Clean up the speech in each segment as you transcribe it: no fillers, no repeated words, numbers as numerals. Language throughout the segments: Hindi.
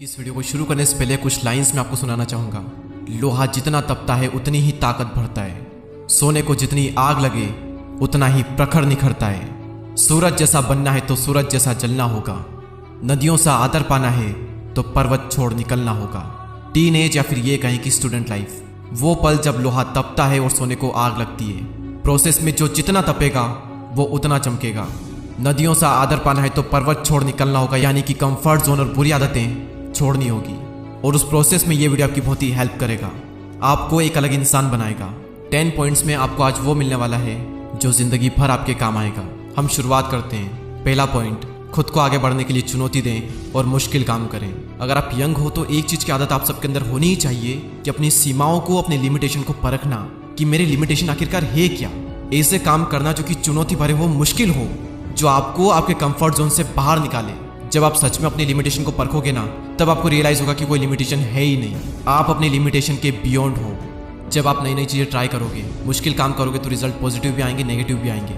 इस वीडियो को शुरू करने से पहले कुछ लाइंस मैं आपको सुनाना चाहूंगा। लोहा जितना तपता है उतनी ही ताकत भरता है। सोने को जितनी आग लगे उतना ही प्रखर निखरता है। सूरज जैसा बनना है तो सूरज जैसा जलना होगा। नदियों सा आदर पाना है तो पर्वत छोड़ निकलना होगा। टीनेज या फिर ये कहें कि स्टूडेंट लाइफ, वो पल जब लोहा तपता है और सोने को आग लगती है। प्रोसेस में जो जितना तपेगा वो उतना चमकेगा। नदियों सा आदर पाना है तो पर्वत छोड़ निकलना होगा, यानी कि कंफर्ट जोन और बुरी आदतें छोड़नी होगी। और उस प्रोसेस में ये वीडियो आपकी बहुत ही हेल्प करेगा, आपको एक अलग इंसान बनाएगा। 10 पॉइंट्स में आपको आज वो मिलने वाला है जो जिंदगी भर आपके काम आएगा। हम शुरुआत करते हैं। पहला पॉइंट, खुद को आगे बढ़ने के लिए चुनौती दें और मुश्किल काम करें। अगर आप यंग हो तो एक चीज़ की आदत आप सबके अंदर होनी ही चाहिए कि अपनी सीमाओं को, अपने लिमिटेशन को परखना कि मेरे लिमिटेशन आखिरकार है क्या। ऐसे काम करना जो कि चुनौती भरे हो, मुश्किल हो, जो आपको आपके कंफर्ट जोन से बाहर निकाले। जब आप सच में अपनी लिमिटेशन को परखोगे ना, तब आपको रियलाइज होगा कि कोई लिमिटेशन है ही नहीं, आप अपनी लिमिटेशन के बियॉन्ड हो। जब आप नई नई चीज़ें ट्राई करोगे, मुश्किल काम करोगे, तो रिजल्ट पॉजिटिव भी आएंगे, नेगेटिव भी आएंगे,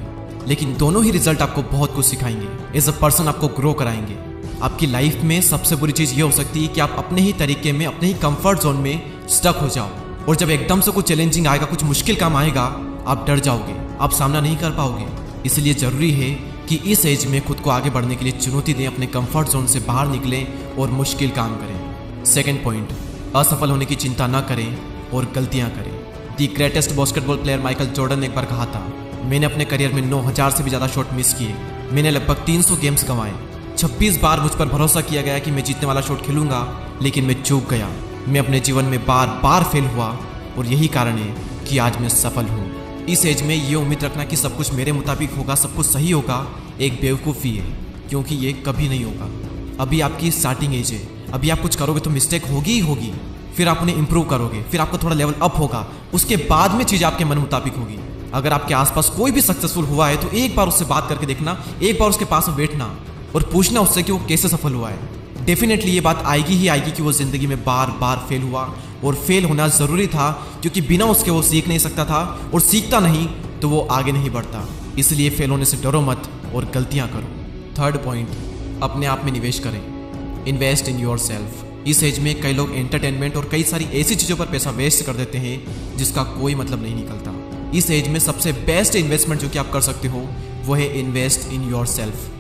लेकिन दोनों ही रिजल्ट आपको बहुत कुछ सिखाएंगे। एज अ पर्सन आपको ग्रो कराएंगे। आपकी लाइफ में सबसे बुरी चीज़ ये हो सकती है कि आप अपने ही तरीके में, अपने ही कंफर्ट जोन में स्टक हो जाओ, और जब एकदम से कुछ चैलेंजिंग आएगा, कुछ मुश्किल काम आएगा, आप डर जाओगे, आप सामना नहीं कर पाओगे। इसलिए ज़रूरी है कि इस एज में खुद को आगे बढ़ने के लिए चुनौती दें, अपने कंफर्ट जोन से बाहर निकलें और मुश्किल काम करें। सेकंड पॉइंट, असफल होने की चिंता ना करें और गलतियां करें। The greatest basketball player Michael Jordan ने एक बार कहा था, मैंने अपने करियर में 9000 से भी ज़्यादा शॉट मिस किए। मैंने लगभग 300 गेम्स गंवाए। 26 बार मुझ पर भरोसा किया गया कि मैं जीतने वाला शॉट खेलूंगा, लेकिन मैं चूक गया। मैं अपने जीवन में बार बार फेल हुआ और यही कारण है कि आज मैं सफल हूँ। इस एज में ये उम्मीद रखना कि सब कुछ मेरे मुताबिक होगा, सब कुछ सही होगा, एक बेवकूफ़ी है, क्योंकि ये कभी नहीं होगा। अभी आपकी स्टार्टिंग एज है, अभी आप कुछ करोगे तो मिस्टेक होगी ही होगी, फिर आप उन्हें इंप्रूव करोगे, फिर आपका थोड़ा लेवल अप होगा, उसके बाद में चीज़ आपके मन मुताबिक होगी। अगर आपके आसपास कोई भी सक्सेसफुल हुआ है तो एक बार उससे बात करके देखना, एक बार उसके पास में बैठना और पूछना उससे कि वो कैसे सफल हुआ है। डेफिनेटली ये बात आएगी ही आएगी कि वो ज़िंदगी में बार बार फेल हुआ, और फेल होना ज़रूरी था, क्योंकि बिना उसके वो सीख नहीं सकता था, और सीखता नहीं तो वो आगे नहीं बढ़ता। इसलिए फेल होने से डरो मत और गलतियां करो। थर्ड पॉइंट, अपने आप में निवेश करें। Invest in your self. इस एज में कई लोग एंटरटेनमेंट और कई सारी ऐसी चीज़ों पर पैसा वेस्ट कर देते हैं जिसका कोई मतलब नहीं निकलता। इस एज में सबसे बेस्ट इन्वेस्टमेंट जो कि आप कर सकते हो वो है इन्वेस्ट इन योर सेल्फ।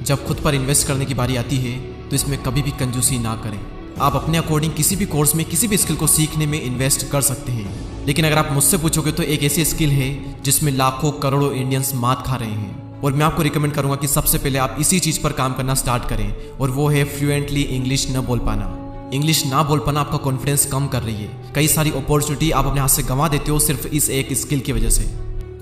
जब खुद पर इन्वेस्ट करने की बारी आती है तो इसमें कभी भी कंजूसी ना करें। आप अपने अकॉर्डिंग किसी भी कोर्स में, किसी भी स्किल को सीखने में इन्वेस्ट कर सकते हैं, लेकिन अगर आप मुझसे पूछोगे तो एक ऐसी स्किल है जिसमें लाखों करोड़ों इंडियंस मात खा रहे हैं, और मैं आपको रिकमेंड करूंगा कि सबसे पहले आप इसी चीज़ पर काम करना स्टार्ट करें, और वो है फ्लुएंटली इंग्लिश न बोल पाना। इंग्लिश ना बोल पाना आपका कॉन्फिडेंस कम कर रही है। कई सारी अपॉर्चुनिटी आप अपने हाथ से गंवा देते हो सिर्फ इस एक स्किल की वजह से।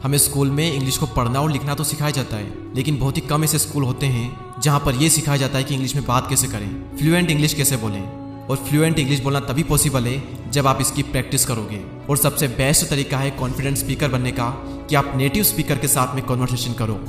हमें स्कूल में इंग्लिश को पढ़ना और लिखना तो सिखाया जाता है, लेकिन बहुत ही कम ऐसे स्कूल होते हैं जहाँ पर यह सिखाया जाता है कि इंग्लिश में बात कैसे करें, फ्लुएंट इंग्लिश कैसे बोलें। और फ्लुएंट इंग्लिश बोलना तभी पॉसिबल है जब आप इसकी प्रैक्टिस करोगे। और सबसे बेस्ट तरीका है कॉन्फिडेंट स्पीकर बनने का कि आप नेटिव स्पीकर के साथ में कॉन्वर्सेशन करो।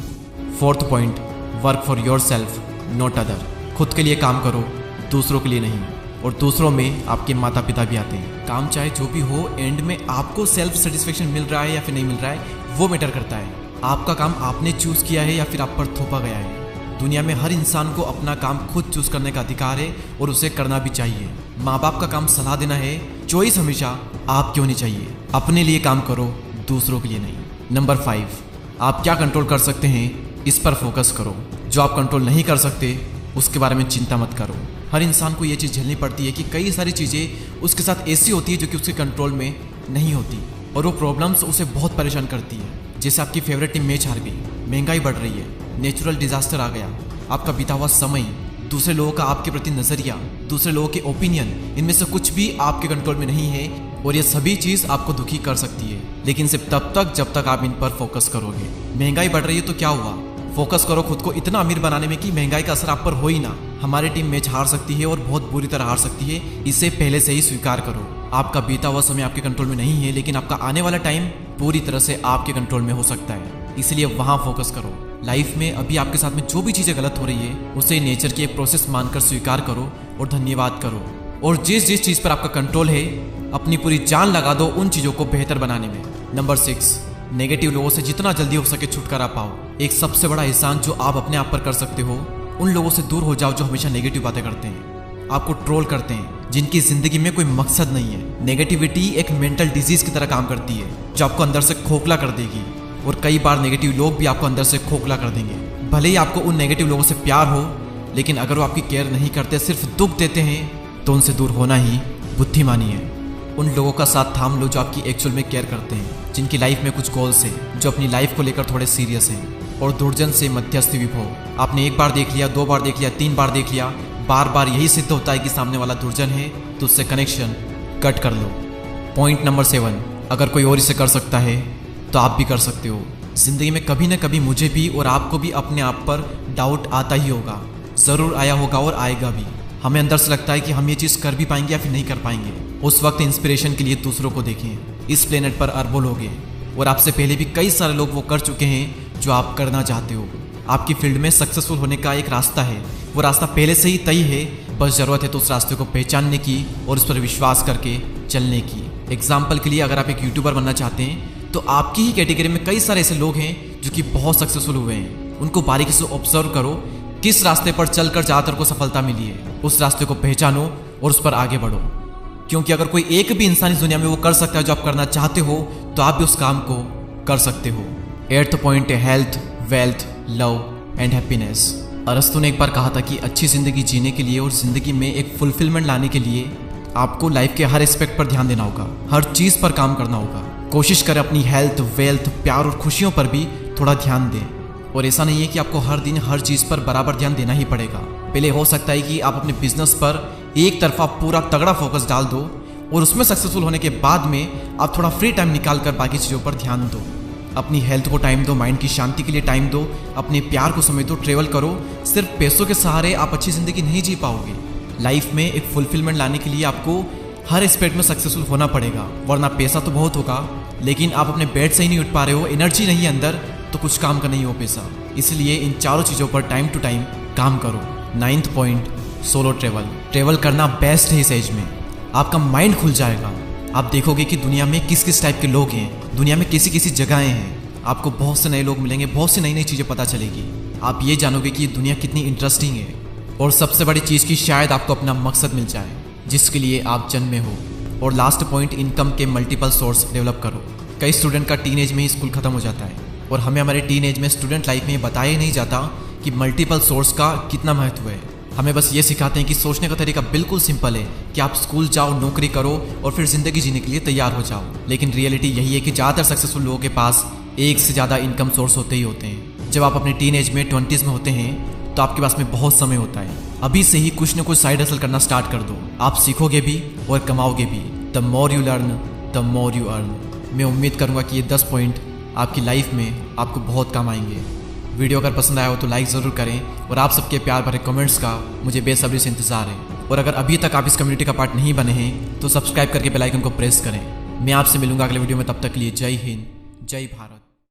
Fourth point, work for your self not other. खुद के लिए काम करो, दूसरों के लिए नहीं। और दूसरों में आपके माता पिता भी आते हैं। काम चाहे जो भी हो, एंड में आपको सेल्फ सेटिस्फेक्शन मिल रहा है या फिर नहीं मिल रहा है, वो मैटर करता है। आपका काम आपने चूज किया है या फिर आप पर थोपा गया है। दुनिया में हर इंसान को अपना काम खुद चूज करने का अधिकार है, और उसे करना भी चाहिए। माँ बाप का काम सलाह देना है, चॉइस हमेशा आपकी होनी चाहिए। अपने लिए काम करो, दूसरों के लिए नहीं। नंबर 5, आप क्या कंट्रोल कर सकते हैं इस पर फोकस करो। जो आप कंट्रोल नहीं कर सकते उसके बारे में चिंता मत करो। हर इंसान को ये चीज़ झेलनी पड़ती है कि कई सारी चीज़ें उसके साथ ऐसी होती है जो कि उसके कंट्रोल में नहीं होती, और वो प्रॉब्लम्स उसे बहुत परेशान करती है। जैसे आपकी फेवरेट टीम मैच हार गई, महंगाई बढ़ रही है, नेचुरल डिजास्टर आ गया, आपका बीता हुआ समय, दूसरे लोगों का आपके प्रति नज़रिया, दूसरे लोगों के ओपिनियन, इनमें से कुछ भी आपके कंट्रोल में नहीं है, और ये सभी चीज़ आपको दुखी कर सकती है, लेकिन सिर्फ तब तक जब तक आप इन पर फोकस करोगे। महंगाई बढ़ रही है तो क्या हुआ, फोकस करो खुद को इतना अमीर बनाने में कि महंगाई का असर आप पर हो ही ना। हमारी टीम मैच हार सकती है और बहुत बुरी तरह हार सकती है, इसे पहले से ही स्वीकार करो। आपका बीता हुआ समय आपके कंट्रोल में नहीं है, लेकिन आपका आने वाला टाइम पूरी तरह से आपके कंट्रोल में हो सकता है, इसलिए वहाँ फोकस करो। लाइफ में अभी आपके साथ में जो भी चीज़ें गलत हो रही है उसे नेचर की एक प्रोसेस मानकर स्वीकार करो और धन्यवाद करो। और जिस जिस चीज़ पर आपका कंट्रोल है, अपनी पूरी जान लगा दो उन चीज़ों को बेहतर बनाने में। नंबर 6, नेगेटिव लोगों से जितना जल्दी हो सके छुटकारा पाओ। एक सबसे बड़ा एहसान जो आप अपने आप पर कर सकते हो, उन लोगों से दूर हो जाओ जो हमेशा नेगेटिव बातें करते हैं। आपको ट्रोल करते हैं, जिनकी जिंदगी में कोई मकसद नहीं है। नेगेटिविटी एक मेंटल डिजीज की तरह काम करती है जो आपको अंदर से खोखला कर देगी, और कई बार नेगेटिव लोग भी आपको अंदर से खोखला कर देंगे। भले ही आपको उन नेगेटिव लोगों से प्यार हो, लेकिन अगर वो आपकी केयर नहीं करते, सिर्फ दुख देते हैं, तो उनसे दूर होना ही बुद्धिमानी है। उन लोगों का साथ थाम लो जो आपकी एक्चुअल में केयर करते हैं, जिनकी लाइफ में कुछ गोल्स हैं, जो अपनी लाइफ को लेकर थोड़े सीरियस हैं। और दुर्जन से मध्यस्थी विभव। आपने एक बार देख लिया, 2 बार देख लिया, 3 बार देख लिया, बार बार यही सिद्ध होता है कि सामने वाला दुर्जन है, तो उससे कनेक्शन कट कर लो। पॉइंट नंबर 7, अगर कोई और इसे कर सकता है तो आप भी कर सकते हो। जिंदगी में कभी ना कभी मुझे भी और आपको भी अपने आप पर डाउट आता ही होगा, ज़रूर आया होगा और आएगा भी। हमें अंदर से लगता है कि हम ये चीज़ कर भी पाएंगे या फिर नहीं कर पाएंगे। उस वक्त इंस्पिरेशन के लिए दूसरों को देखें। इस प्लेनेट पर अरबों लोग हैं और आपसे पहले भी कई सारे लोग वो कर चुके हैं जो आप करना चाहते हो। आपकी फील्ड में सक्सेसफुल होने का एक रास्ता है, वो रास्ता पहले से ही तय है, बस ज़रूरत है तो उस रास्ते को पहचानने की और उस पर विश्वास करके चलने की। एग्जाम्पल के लिए, अगर आप एक यूट्यूबर बनना चाहते हैं तो आपकी ही कैटेगरी में कई सारे ऐसे लोग हैं जो कि बहुत सक्सेसफुल हुए हैं। उनको बारीकी से ऑब्जर्व करो, किस रास्ते पर चलकर ज़्यादातर को सफलता मिली है, उस रास्ते को पहचानो और उस पर आगे बढ़ो। क्योंकि अगर कोई एक भी इंसान इस दुनिया में वो कर सकता है जो आप करना चाहते हो, तो आप भी उस काम को कर सकते हो। 8th पॉइंट है health, wealth, love and happiness. अरस्तु ने एक बार कहा था कि अच्छी ज़िंदगी जीने के लिए और ज़िंदगी में एक फुलफिलमेंट लाने के लिए आपको लाइफ के हर एस्पेक्ट पर ध्यान देना होगा, हर चीज़ पर काम करना होगा। कोशिश करें अपनी हेल्थ, वेल्थ, प्यार और खुशियों पर भी थोड़ा ध्यान दें। और ऐसा नहीं है कि आपको हर दिन हर चीज़ पर बराबर ध्यान देना ही पड़ेगा। पहले हो सकता है कि आप अपने बिजनेस पर एक तरफा पूरा तगड़ा फोकस डाल दो और उसमें सक्सेसफुल होने के बाद में आप थोड़ा फ्री टाइम निकाल कर बाकी चीज़ों पर ध्यान दो। अपनी हेल्थ को टाइम दो, माइंड की शांति के लिए टाइम दो, अपने प्यार को समय दो, ट्रेवल करो। सिर्फ पैसों के सहारे आप अच्छी ज़िंदगी नहीं जी पाओगे। लाइफ में एक फुलफिलमेंट लाने के लिए आपको हर एस्पेक्ट में सक्सेसफुल होना पड़ेगा, वरना पैसा तो बहुत होगा, लेकिन आप अपने बेड से ही नहीं उठ पा रहे हो, एनर्जी नहीं है अंदर, तो कुछ काम का नहीं हो पैसा। इसलिए इन चारों चीज़ों पर टाइम टू टाइम काम करो। 9th point, solo travel. Travel करना बेस्ट है इस एज में। आपका माइंड खुल जाएगा, आप देखोगे कि दुनिया में किस किस टाइप के लोग हैं, दुनिया में कैसी कैसी जगहें हैं। आपको बहुत से नए लोग मिलेंगे, बहुत सी नई नई चीज़ें पता चलेगी। आप ये जानोगे कि ये दुनिया कितनी इंटरेस्टिंग है। और सबसे बड़ी चीज़ की शायद आपको अपना मकसद मिल जाए जिसके लिए आप जन्मे हो। और लास्ट पॉइंट, इनकम के मल्टीपल सोर्स डेवलप करो। कई स्टूडेंट का टीनेज में ही स्कूल खत्म हो जाता है और हमें हमारे टीनेज में, स्टूडेंट लाइफ में बताया ही नहीं जाता कि मल्टीपल सोर्स का कितना महत्व है। हमें बस ये सिखाते हैं कि सोचने का तरीका बिल्कुल सिंपल है कि आप स्कूल जाओ, नौकरी करो और फिर ज़िंदगी जीने के लिए तैयार हो जाओ। लेकिन रियलिटी यही है कि ज़्यादातर सक्सेसफुल लोगों के पास एक से ज़्यादा इनकम सोर्स होते ही होते हैं। जब आप अपने टीनेज में 20s में होते हैं तो आपके पास में बहुत समय होता है। अभी से ही कुछ न कुछ साइड हसल करना स्टार्ट कर दो, आप सीखोगे भी और कमाओगे भी। The more you learn the more you earn. मैं उम्मीद करूँगा कि ये 10 पॉइंट आपकी लाइफ में आपको बहुत काम आएंगे। वीडियो अगर पसंद आया हो तो लाइक ज़रूर करें और आप सबके प्यार भरे कमेंट्स का मुझे बेसब्री से इंतज़ार है। और अगर अभी तक आप इस कम्युनिटी का पार्ट नहीं बने हैं तो सब्सक्राइब करके बेल आइकन को प्रेस करें। मैं आपसे मिलूंगा अगले वीडियो में, तब तक के लिए जय हिंद, जय भारत।